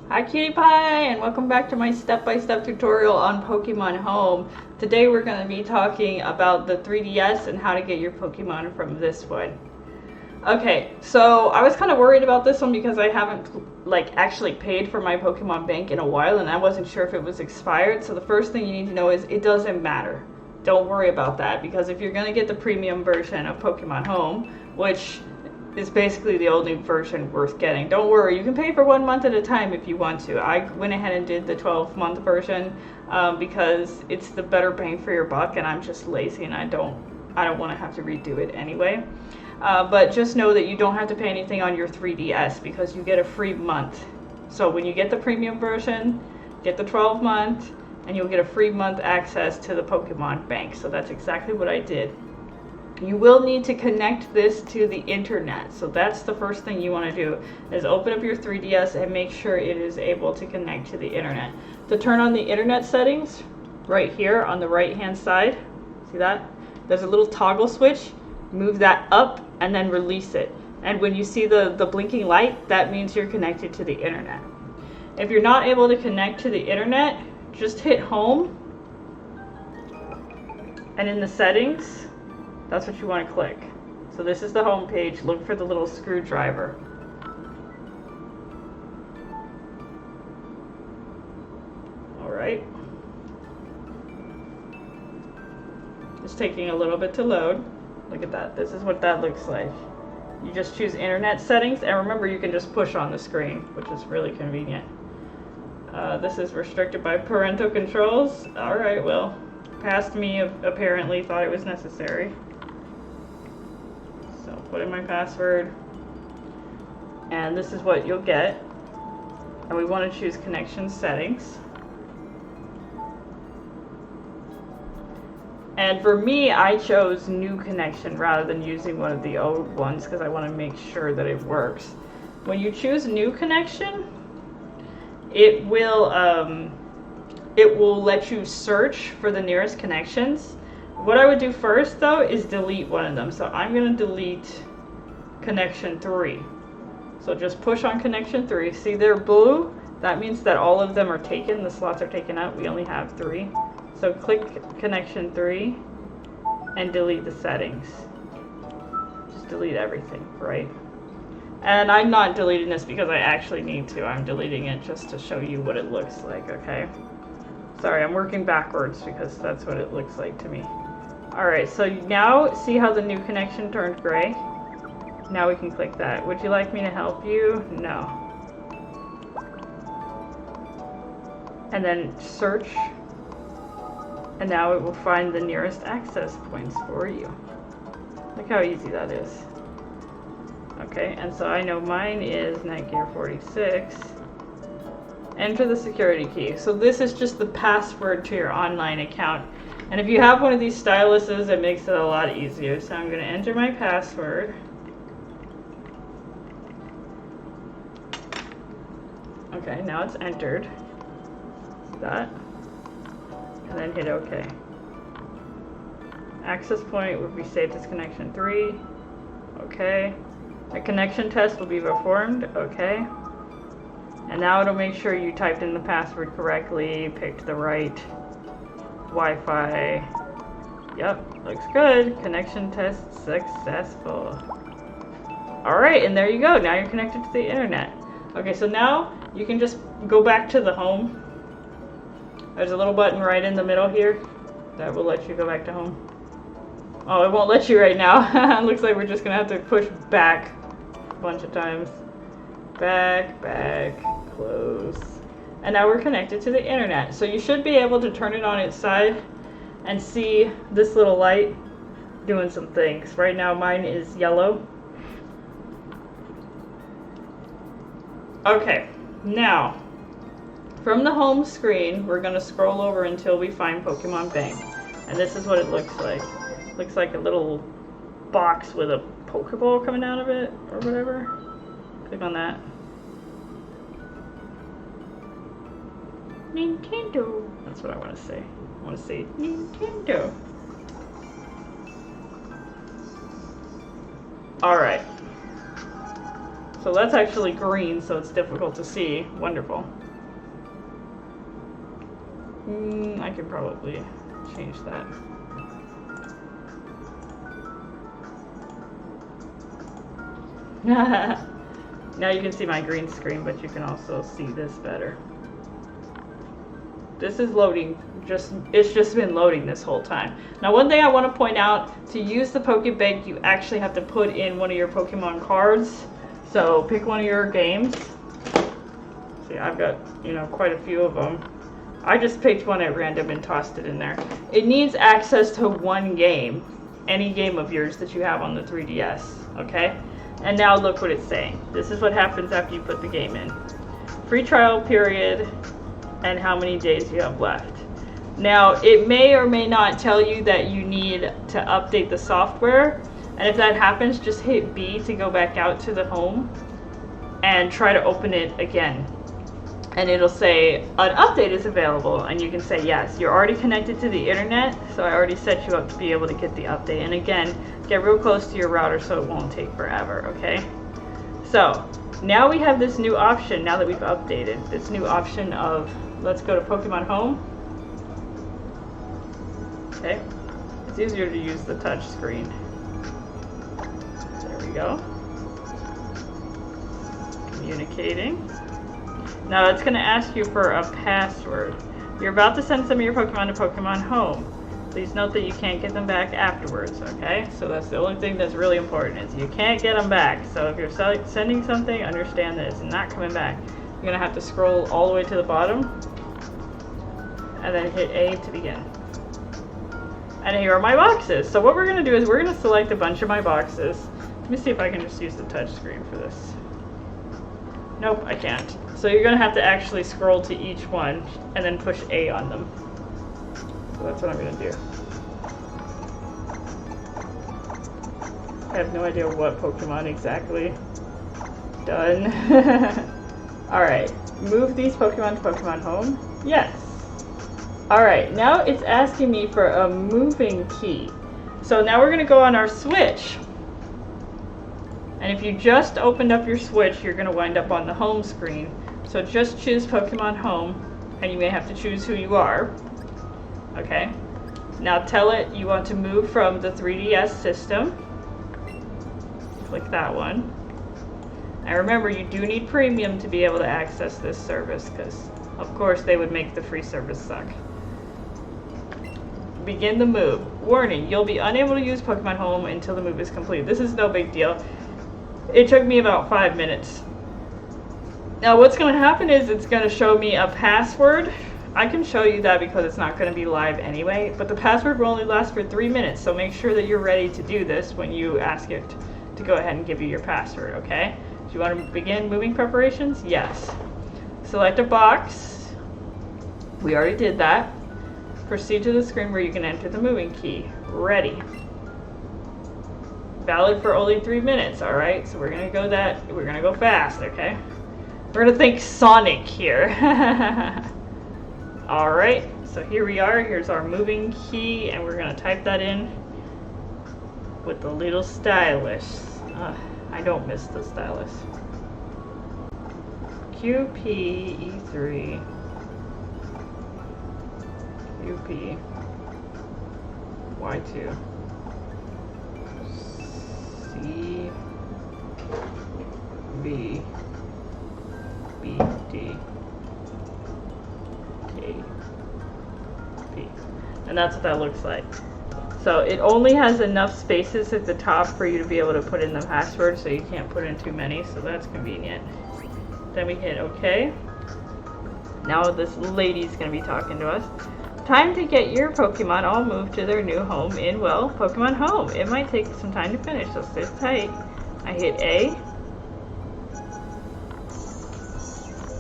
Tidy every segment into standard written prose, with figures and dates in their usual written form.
Hi Cutie Pie, and welcome back to my step-by-step tutorial on Pokemon Home. Today we're going to be talking about the 3DS and how to get your Pokemon from this one. Okay, so I was kind of worried about this one because I haven't actually paid for my Pokemon Bank in a while, and I wasn't sure if it was expired. So the first thing you need to know is it doesn't matter. Don't worry about that, because if you're going to get the premium version of Pokemon Home, which is basically the only version worth getting. Don't worry, you can pay for 1 month at a time if you want to. I went ahead and did the 12-month version because it's the better bang for your buck, and I'm just lazy and I don't want to have to redo it anyway. But just know that you don't have to pay anything on your 3DS because you get a free month. So when you get the premium version, get the 12-month, and you'll get a free month access to the Pokemon Bank. So that's exactly what I did. You will need to connect this to the internet. So that's the first thing you want to do, is open up your 3DS and make sure it is able to connect to the internet. To turn on the internet settings, right here on the right hand side, see that? There's a little toggle switch. Move that up and then release it. And when you see the blinking light, that means you're connected to the internet. If you're not able to connect to the internet, just hit home. And in the settings, that's what you want to click. So this is the home page. Look for the little screwdriver. Alright. It's taking a little bit to load. Look at that. This is what that looks like. You just choose internet settings, and remember you can just push on the screen, which is really convenient. This is restricted by parental controls. Alright, well, past me apparently thought it was necessary. So put in my password, and this is what you'll get. And we want to choose connection settings. And for me, I chose new connection rather than using one of the old ones because I want to make sure that it works. When you choose new connection, it will let you search for the nearest connections. What I would do first, though, is delete one of them. So I'm going to delete connection 3. So just push on connection 3. See, they're blue. That means that all of them are taken. The slots are taken out. We only have 3. So click connection 3 and delete the settings. Just delete everything, right? And I'm not deleting this because I actually need to. I'm deleting it just to show you what it looks like, okay? Sorry, I'm working backwards because that's what it looks like to me. Alright, so now see how the new connection turned gray? Now we can click that. Would you like me to help you? No. And then search. And now it will find the nearest access points for you. Look how easy that is. Okay, and so I know mine is Netgear46. Enter the security key. So this is just the password to your online account. And if you have one of these styluses, it makes it a lot easier. So I'm going to enter my password. Okay, now it's entered. That. And then hit OK. Access point would be saved as connection 3. OK. A connection test will be performed. OK. And now it'll make sure you typed in the password correctly, picked the right Wi-Fi. Yep, looks good. Connection test successful. Alright, and there you go. Now you're connected to the internet. Okay, so now you can just go back to the home. There's a little button right in the middle here that will let you go back to home. Oh, it won't let you right now. Looks like we're just going to have to push back a bunch of times. Back, close. And now we're connected to the internet. So you should be able to turn it on its side and see this little light doing some things. Right now mine is yellow. Okay, now from the home screen, we're going to scroll over until we find Pokemon Bank. And this is what it looks like. Looks like a little box with a Pokeball coming out of it or whatever. Click on that. Nintendo. That's what I want to say. I want to say Nintendo. Alright. So that's actually green, so it's difficult to see. Wonderful. I could probably change that. Now you can see my green screen, but you can also see this better. This is loading, it's just been loading this whole time. Now one thing I want to point out, to use the Pokebank you actually have to put in one of your Pokemon cards. So pick one of your games. See, I've got, you know, quite a few of them. I just picked one at random and tossed it in there. It needs access to one game, any game of yours that you have on the 3DS, okay? And now look what it's saying. This is what happens after you put the game in. Free trial period and how many days you have left. Now, it may or may not tell you that you need to update the software. And if that happens, just hit B to go back out to the home and try to open it again. And it'll say an update is available, and you can say yes. You're already connected to the internet, so I already set you up to be able to get the update. And again, get real close to your router so it won't take forever, okay? So now we have this new option, now that we've updated, this new option of, let's go to Pokemon Home. Okay, it's easier to use the touch screen. There we go. Communicating. Now it's going to ask you for a password. You're about to send some of your Pokemon to Pokemon Home. Please note that you can't get them back afterwards, okay? So that's the only thing that's really important, is you can't get them back. So if you're sending something, understand that it's not coming back. You're going to have to scroll all the way to the bottom and then hit A to begin. And here are my boxes. So what we're going to do is we're going to select a bunch of my boxes. Let me see if I can just use the touch screen for this. Nope, I can't. So you're going to have to actually scroll to each one and then push A on them. So that's what I'm going to do. I have no idea what Pokemon exactly. Done. Alright, move these Pokemon to Pokemon Home. Yes. Alright, now it's asking me for a moving key. So now we're going to go on our Switch. And if you just opened up your Switch, you're going to wind up on the home screen. So just choose Pokemon Home, and you may have to choose who you are. Okay. Now tell it you want to move from the 3DS system. Click that one. And remember, you do need premium to be able to access this service, because of course they would make the free service suck. Begin the move. Warning, you'll be unable to use Pokemon Home until the move is complete. This is no big deal. It took me about 5 minutes. Now what's going to happen is it's going to show me a password. I can show you that because it's not going to be live anyway, but the password will only last for 3 minutes, so make sure that you're ready to do this when you ask it to go ahead and give you your password, okay? Do you want to begin moving preparations? Yes. Select a box. We already did that. Proceed to the screen where you can enter the moving key. Ready. Valid for only 3 minutes, alright? So we're gonna go fast, okay? We're gonna think Sonic here. Alright, so here we are. Here's our moving key, and we're gonna type that in with the little stylus. I don't miss the stylus. QPE3 QP Y2 C B B D A P, and that's what that looks like. So it only has enough spaces at the top for you to be able to put in the password, so you can't put in too many, so that's convenient. Then we hit OK. Now this lady's going to be talking to us. Time to get your Pokemon all moved to their new home in, well, Pokemon Home. It might take some time to finish, so sit tight. I hit A.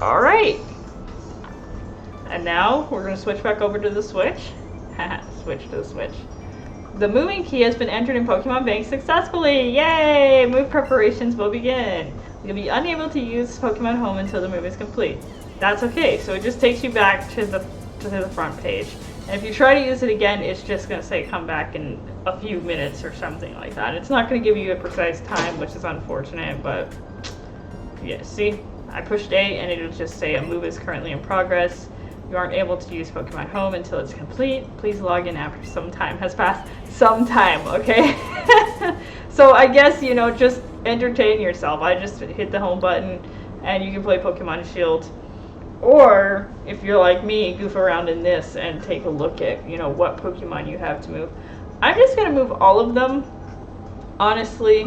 Alright. And now we're going to switch back over to the Switch. Switch to the Switch. The moving key has been entered in Pokemon Bank successfully. Yay! Move preparations will begin. You'll be unable to use Pokemon Home until the move is complete. That's okay. So it just takes you back to the front page. And if you try to use it again, it's just going to say come back in a few minutes or something like that. It's not going to give you a precise time, which is unfortunate, but Yeah, see? I pushed A and it'll just say a move is currently in progress. You aren't able to use Pokemon Home until it's complete. Please log in after some time has passed. Some time, okay? So I guess, you know, just entertain yourself. I just hit the home button and you can play Pokemon Shield. Or, if you're like me, goof around in this and take a look at, you know, what Pokemon you have to move. I'm just going to move all of them. Honestly,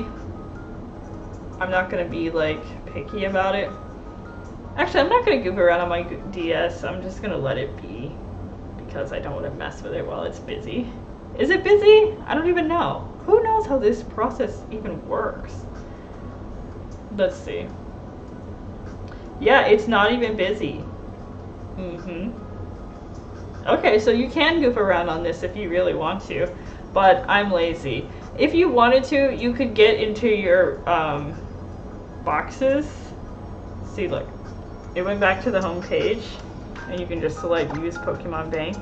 I'm not going to be, like, picky about it. Actually, I'm not going to goof around on my DS. I'm just going to let it be. Because I don't want to mess with it while it's busy. Is it busy? I don't even know. Who knows how this process even works? Let's see. Yeah, it's not even busy. Okay, so you can goof around on this if you really want to, but I'm lazy. If you wanted to, you could get into your boxes. See, look, it went back to the home page, and you can just select Use Pokemon Bank,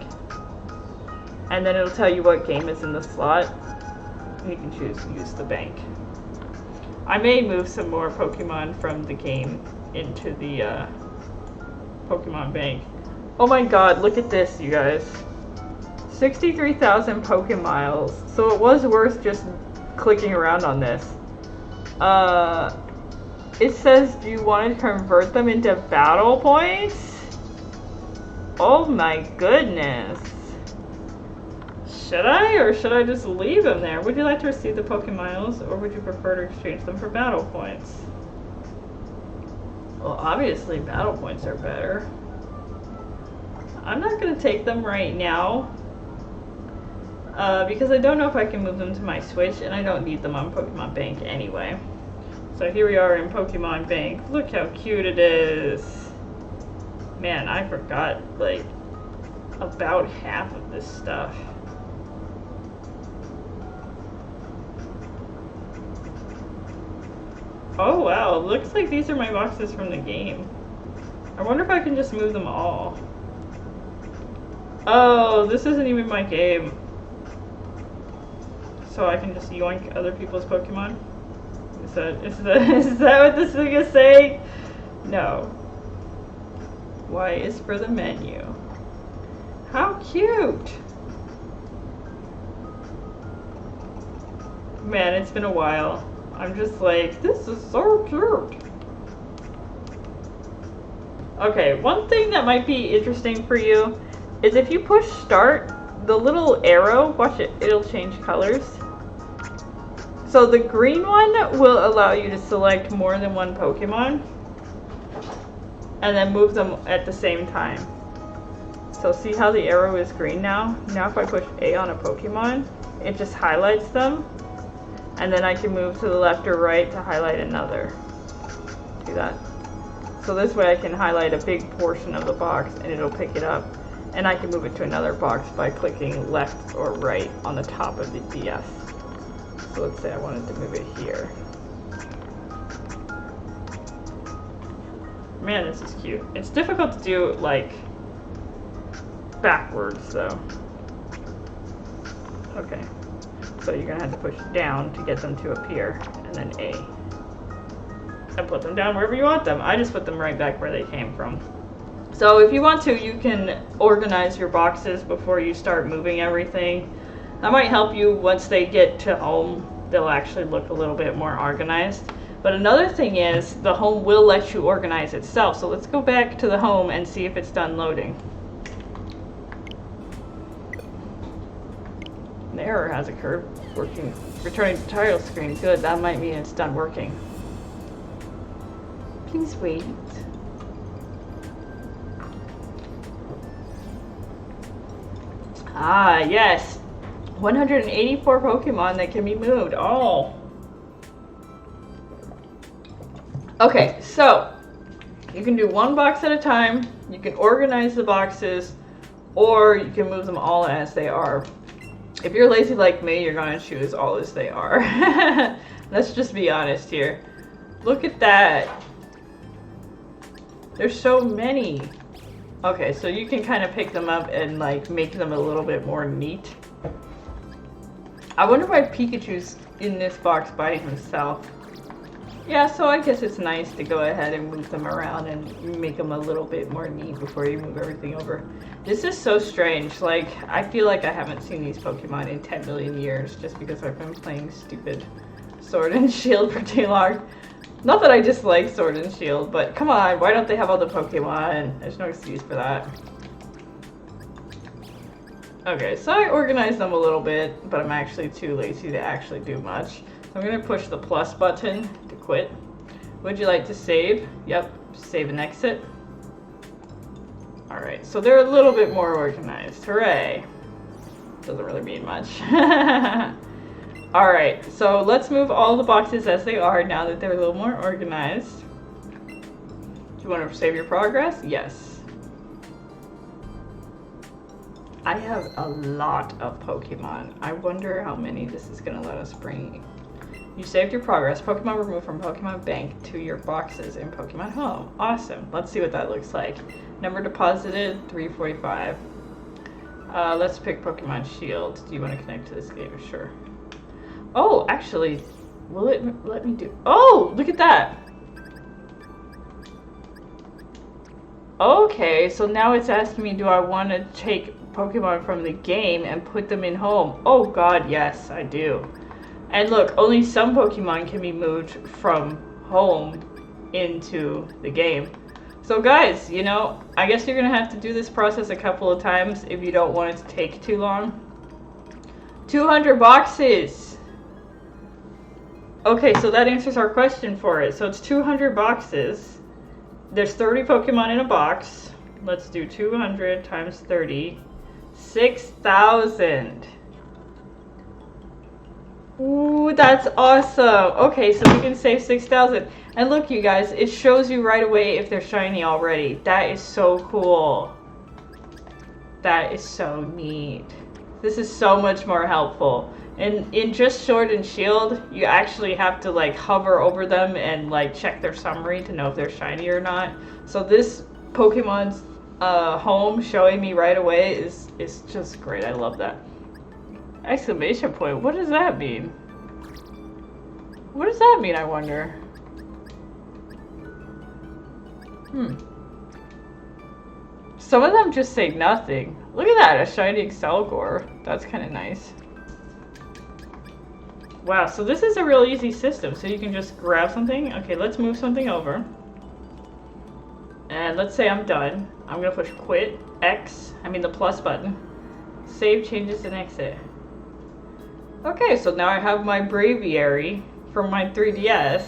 and then it'll tell you what game is in the slot, and you can choose Use the Bank. I may move some more Pokemon from the game into the Pokemon Bank. Oh my god, look at this, you guys. 63,000 Pokemiles. So it was worth just clicking around on this. It says, do you want to convert them into battle points? Oh my goodness. Should I, or should I just leave them there? Would you like to receive the Pokemiles, or would you prefer to exchange them for battle points? Well, obviously battle points are better. I'm not going to take them right now. Because I don't know if I can move them to my Switch, and I don't need them on Pokemon Bank anyway. So here we are in Pokemon Bank. Look how cute it is. Man, I forgot, like, about half of this stuff. Oh wow, looks like these are my boxes from the game. I wonder if I can just move them all. Oh, this isn't even my game. So I can just yoink other people's Pokemon? Is that what this thing is saying? No. Y is for the menu. How cute! Man, it's been a while. I'm just like, this is so cute. Okay, one thing that might be interesting for you is if you push start, the little arrow, watch it, it'll change colors. So the green one will allow you to select more than one Pokemon and then move them at the same time. So see how the arrow is green now? Now if I push A on a Pokemon, it just highlights them. And then I can move to the left or right to highlight another. See that? So this way I can highlight a big portion of the box and it'll pick it up. And I can move it to another box by clicking left or right on the top of the DS. So let's say I wanted to move it here. Man, this is cute. It's difficult to do, like, backwards, though. Okay. So you're going to have to push down to get them to appear, and then A. And put them down wherever you want them. I just put them right back where they came from. So if you want to, you can organize your boxes before you start moving everything. That might help you once they get to home. They'll actually look a little bit more organized. But another thing is, the home will let you organize itself. So let's go back to the home and see if it's done loading. An error has occurred. Working. Returning to title screen. Good, that might mean it's done working. Please wait. Ah, yes. 184 Pokemon that can be moved. Oh. Okay, so you can do one box at a time. You can organize the boxes, or you can move them all as they are. If you're lazy like me, you're going to choose all as they are. Let's just be honest here. Look at that. There's so many. Okay, so you can kind of pick them up and like make them a little bit more neat. I wonder why Pikachu's in this box by himself. Yeah, so I guess it's nice to go ahead and move them around and make them a little bit more neat before you move everything over. This is so strange. Like, I feel like I haven't seen these Pokemon in 10 million years just because I've been playing stupid Sword and Shield for too long. Not that I dislike Sword and Shield, but come on, why don't they have all the Pokemon? There's no excuse for that. Okay, so I organized them a little bit, but I'm actually too lazy to actually do much. So I'm going to push the plus button to quit. Would you like to save? Yep, save and exit. Alright, so they're a little bit more organized. Hooray! Doesn't really mean much. Alright, so let's move all the boxes as they are now that they're a little more organized. Do you want to save your progress? Yes. I have a lot of Pokemon. I wonder how many this is going to let us bring. You saved your progress. Pokemon removed from Pokemon Bank to your boxes in Pokemon Home. Awesome. Let's see what that looks like. Number deposited, 345. Let's pick Pokemon Shield. Do you want to connect to this game? Sure. Oh, actually, will it let me do... Oh, look at that. Okay, so now it's asking me, do I want to take Pokemon from the game and put them in home? Oh god, yes, I do. And look, only some Pokemon can be moved from home into the game. So guys, you know, I guess you're gonna have to do this process a couple of times if you don't want it to take too long. 200 boxes! Okay, so that answers our question for it. So it's 200 boxes. There's 30 Pokemon in a box. Let's do 200 times 30. 6,000. Ooh, that's awesome. Okay, so we can save 6,000. And look, you guys, it shows you right away if they're shiny already. That is so cool. That is so neat. This is so much more helpful. And in just Sword and Shield, you actually have to like hover over them and like check their summary to know if they're shiny or not. So this Pokemon's home showing me right away is just great. I love that. Exclamation point. What does that mean? What does that mean, I wonder? Some of them just say nothing. Look at that, a shiny Excelgor. That's kind of nice. Wow, so this is a real easy system. So you can just grab something. Okay, let's move something over. And let's say I'm done. I'm gonna push quit, the plus button. Save changes and exit. Okay, so now I have my Braviary from my 3DS.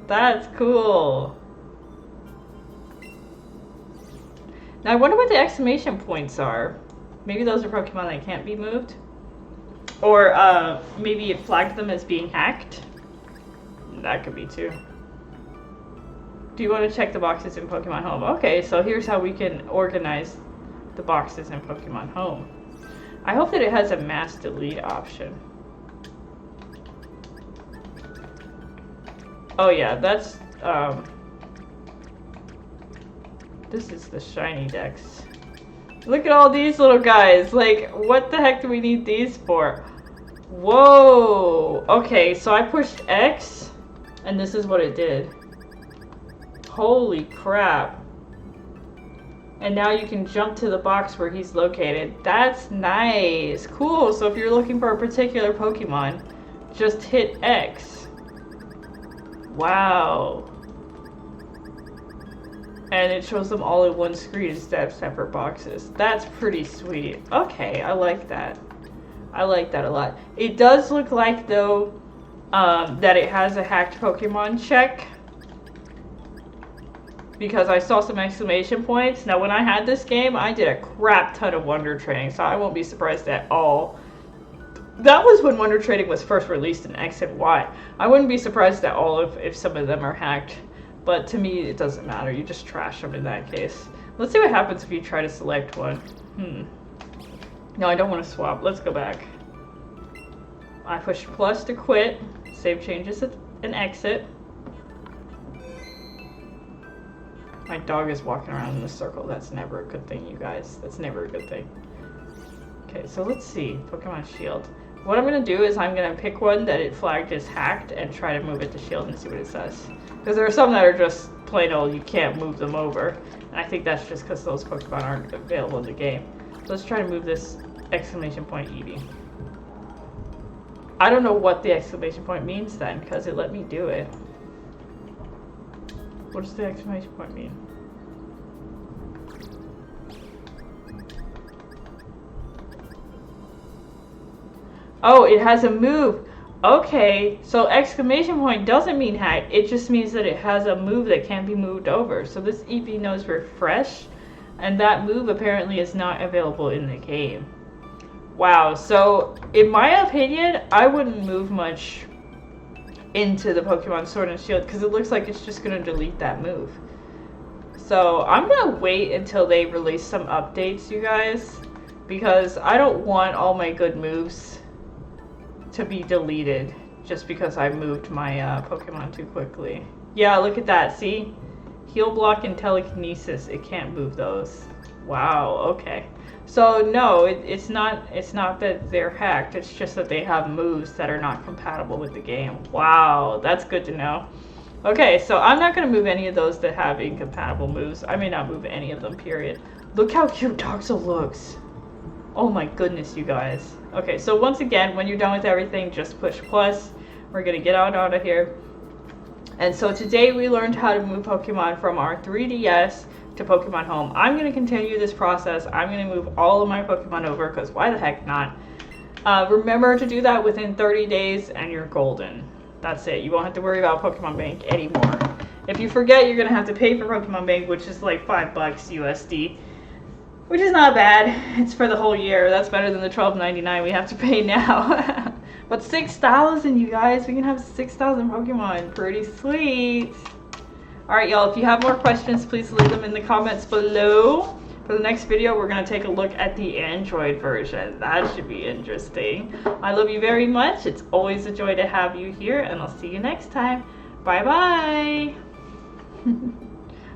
That's cool. Now I wonder what the exclamation points are. Maybe those are Pokemon that can't be moved. Or maybe it flagged them as being hacked. That could be too. Do you want to check the boxes in Pokemon Home? Okay, so here's how we can organize the boxes in Pokemon Home. I hope that it has a mass delete option. Oh yeah, that's this is the shiny Dex. Look at all these little guys. Like, what the heck do we need these for? Whoa. Okay, so I pushed X, and this is what it did. Holy crap. And now you can jump to the box where he's located. That's nice. Cool. So if you're looking for a particular Pokemon, just hit X. Wow. And it shows them all in one screen instead of separate boxes. That's pretty sweet. Okay, I like that. I like that a lot. It does look like, though, that it has a hacked Pokemon check. Because I saw some exclamation points. Now, when I had this game, I did a crap ton of Wonder Trading, so I won't be surprised at all. That was when Wonder Trading was first released in X and Y. I wouldn't be surprised at all if some of them are hacked. But to me, it doesn't matter. You just trash them in that case. Let's see what happens if you try to select one. No, I don't want to swap. Let's go back. I push plus to quit. Save changes and exit. My dog is walking around in a circle. That's never a good thing, you guys. That's never a good thing. Okay, so let's see. Pokemon Shield. What I'm going to do is I'm going to pick one that it flagged as hacked and try to move it to shield and see what it says. Because there are some that are just plain old, you can't move them over. And I think that's just because those Pokemon aren't available in the game. So let's try to move this exclamation point Eevee. I don't know what the exclamation point means then, because it let me do it. What does the exclamation point mean? Oh, it has a move. Okay, so exclamation point doesn't mean hack. It just means that it has a move that can be moved over. So this Eevee knows we're fresh, and that move apparently is not available in the game. Wow, so in my opinion, I wouldn't move much into the Pokemon Sword and Shield because it looks like it's just going to delete that move. So I'm going to wait until they release some updates, you guys, because I don't want all my good moves to be deleted just because I moved my Pokemon too quickly. Yeah, look at that. See? Heal Block and Telekinesis. It can't move those. Wow, okay. So no, it's not that they're hacked. It's just that they have moves that are not compatible with the game. Wow, that's good to know. Okay, so I'm not going to move any of those that have incompatible moves. I may not move any of them, period. Look how cute Toxel looks. Oh my goodness, you guys. Okay, so once again, when you're done with everything, just push plus. We're going to get out of here. And so today we learned how to move Pokemon from our 3DS to Pokemon Home. I'm going to continue this process. I'm going to move all of my Pokemon over because why the heck not? Remember to do that within 30 days and you're golden. That's it. You won't have to worry about Pokemon Bank anymore. If you forget, you're going to have to pay for Pokemon Bank, which is like $5 USD. Which is not bad. It's for the whole year. That's better than the $12.99 we have to pay now. But 6,000, you guys. We can have 6,000 Pokemon. Pretty sweet. Alright, y'all. If you have more questions, please leave them in the comments below. For the next video, we're going to take a look at the Android version. That should be interesting. I love you very much. It's always a joy to have you here. And I'll see you next time. Bye-bye.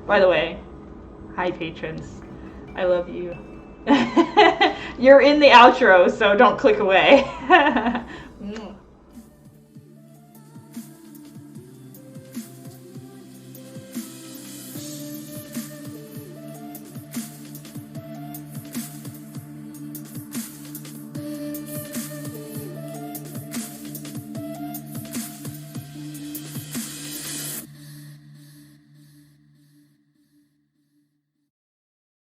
By the way, hi, patrons. I love you. You're in the outro, so don't click away.